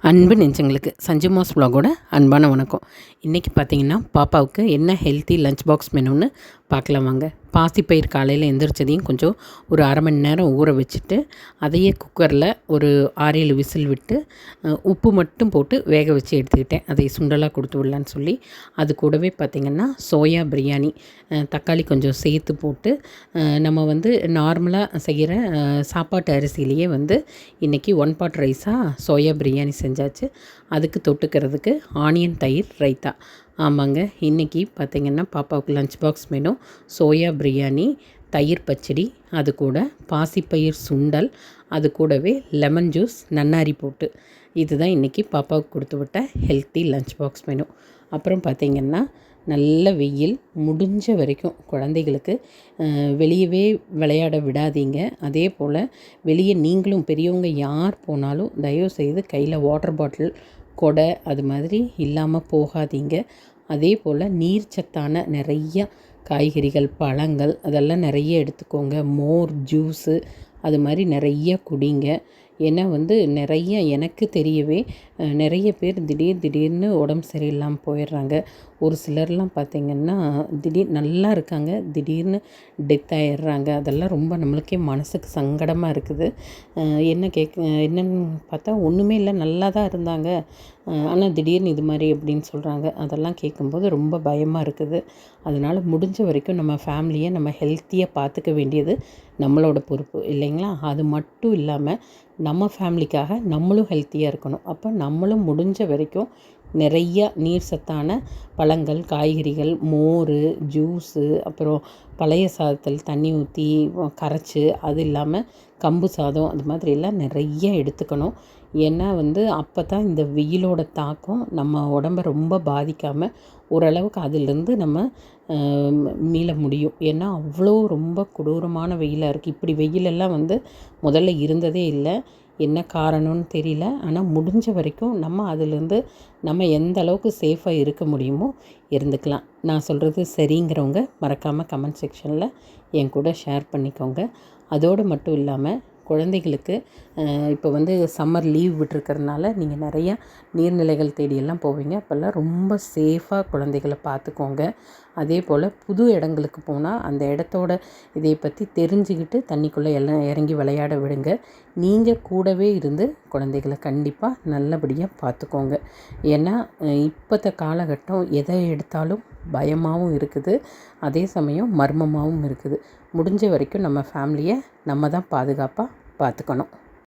அன்பு நெஞ்சங்களுக்கு சஞ்சு மாஸ் vlog-ஓட அன்பான வணக்கம். இன்றைக்கி பார்த்திங்கன்னா பாப்பாவுக்கு என்ன ஹெல்த்தி லஞ்ச் பாக்ஸ் மெனுன்னு பார்க்கலாம் வாங்க. பாசிப்பயிர் காலையில் எந்திரிச்சதையும் கொஞ்சம் ஒரு அரை மணி நேரம் ஊற வச்சுட்டு அதையே குக்கரில் ஒரு 6-7 விசில் விட்டு உப்பு மட்டும் போட்டு வேக வச்சு எடுத்துக்கிட்டேன். அதை சுண்டலாக கொடுத்து விடலான்னு சொல்லி. அது கூடவே பார்த்திங்கன்னா சோயா பிரியாணி தக்காளி கொஞ்சம் சேர்த்து போட்டு நம்ம வந்து நார்மலாக செய்கிற சாப்பாட்டு அரிசியிலேயே வந்து இன்றைக்கி 1 பாட் ரைஸாக சோயா பிரியாணி செஞ்சாச்சு. அதுக்கு தொட்டுக்கிறதுக்கு ஆனியன் தயிர் ரைத்தா. ஆமாங்க, இன்றைக்கி பார்த்திங்கன்னா பாப்பாவுக்கு lunch box menu soya biryani, தயிர் பச்சடி, அது கூட பாசிப்பயிர் சுண்டல், அது கூடவே லெமன் ஜூஸ் நன்னாரி போட்டு. இதுதான் இன்றைக்கி பாப்பாவுக்கு கொடுத்து விட்ட ஹெல்த்தி லஞ்ச் பாக்ஸ் மெனு. அப்புறம் பார்த்திங்கன்னா நல்ல வெயில், முடிஞ்ச வரைக்கும் குழந்தைகளுக்கு வெளியவே விளையாட விடாதீங்க. அதே போல் வெளியே நீங்களும் பெரியவங்க யார் போனாலும் தயவுசெய்து கையில் வாட்டர் பாட்டில், கொடை அது மாதிரி இல்லாமல் போகாதீங்க. அதே போல் நீர் சத்தான நிறைய காய்கறிகள், பழங்கள் அதெல்லாம் நிறைய எடுத்துக்கோங்க. மோர், ஜூஸு அது மாதிரி நிறைய குடிங்க. ஏன்னா வந்து நிறைய எனக்கு தெரியவே நிறைய பேர் திடீர்னு உடம்பு சரியில்லாமல் போயிடுறாங்க. ஒரு சிலர்லாம் பார்த்திங்கன்னா நல்லா இருக்காங்க, திடீர்னு டெத் ஆகிடுறாங்க. அதெல்லாம் ரொம்ப நம்மளுக்கே மனசுக்கு சங்கடமாக இருக்குது. என்னன்னு பார்த்தா ஒன்றுமே இல்லை, நல்லா தான் இருந்தாங்க, ஆனால் திடீர்னு இது மாதிரி அப்படின்னு சொல்கிறாங்க. அதெல்லாம் கேட்கும்போது ரொம்ப பயமாக இருக்குது. அதனால் முடிஞ்ச வரைக்கும் நம்ம ஃபேமிலியை நம்ம ஹெல்த்தியாக பார்த்துக்க வேண்டியது நம்மளோட பொறுப்பு இல்லைங்களா? அது மட்டும் இல்லாமல் நம்ம ஃபேமிலிக்காக நம்மளும் ஹெல்த்தியாக இருக்கணும். அப்போ நம்மளும் முடிஞ்ச வரைக்கும் நிறையா நீர் சத்தான பழங்கள், காய்கறிகள், மோர், ஜூஸு, அப்புறம் பழைய சாதத்தில் தண்ணி ஊற்றி கரைச்சி, அது இல்லாமல் கம்பு சாதம் அது மாதிரிலாம் நிறைய எடுத்துக்கணும். ஏன்னா வந்து அப்போ தான் இந்த வெயிலோட தாக்கம் நம்ம உடம்பை ரொம்ப பாதிக்காமல் ஓரளவுக்கு அதிலேருந்து நம்ம மீள முடியும். ஏன்னா அவ்வளோ ரொம்ப கொடூரமான வெயிலாக இருக்குது. இப்படி வெயிலெல்லாம் வந்து முதல்ல இருந்ததே இல்லை. என்ன காரணம்னு தெரியல. ஆனால் முடிஞ்ச வரைக்கும் நம்ம அதிலேருந்து நம்ம எந்த அளவுக்கு சேஃபாக இருக்க முடியுமோ இருந்துக்கலாம். நான் சொல்கிறது சரிங்கிறவங்க மறக்காமல் கமெண்ட் செக்ஷனில் என் கூட ஷேர் பண்ணிக்கோங்க. அதோடு மட்டும் இல்லாமல் குழந்தைகளுக்கு இப்போ வந்து சம்மர் லீவ் விட்டுருக்கறதுனால நீங்கள் நிறையா நீர்நிலைகள் தேடியெல்லாம் போவீங்க. அப்போல்லாம் ரொம்ப சேஃபாக குழந்தைகளை பார்த்துக்கோங்க. அதே போல் புது இடங்களுக்கு போனால் அந்த இடத்தோட இதை பற்றி தெரிஞ்சுக்கிட்டு தண்ணிக்குள்ளே எல்லாம் இறங்கி விளையாட விடுங்க. நீங்கள் கூடவே இருந்து குழந்தைகளை கண்டிப்பாக நல்லபடியாக பார்த்துக்கோங்க. ஏன்னா இப்போத்த காலகட்டம் எதை எடுத்தாலும் பயமாகவும் இருக்குது, அதே சமயம் மர்மமாகவும் இருக்குது. முடிஞ்ச வரைக்கும் நம்ம ஃபேமிலியை நம்ம தான் பாதுகாப்பாக பார்த்துக்கணும்.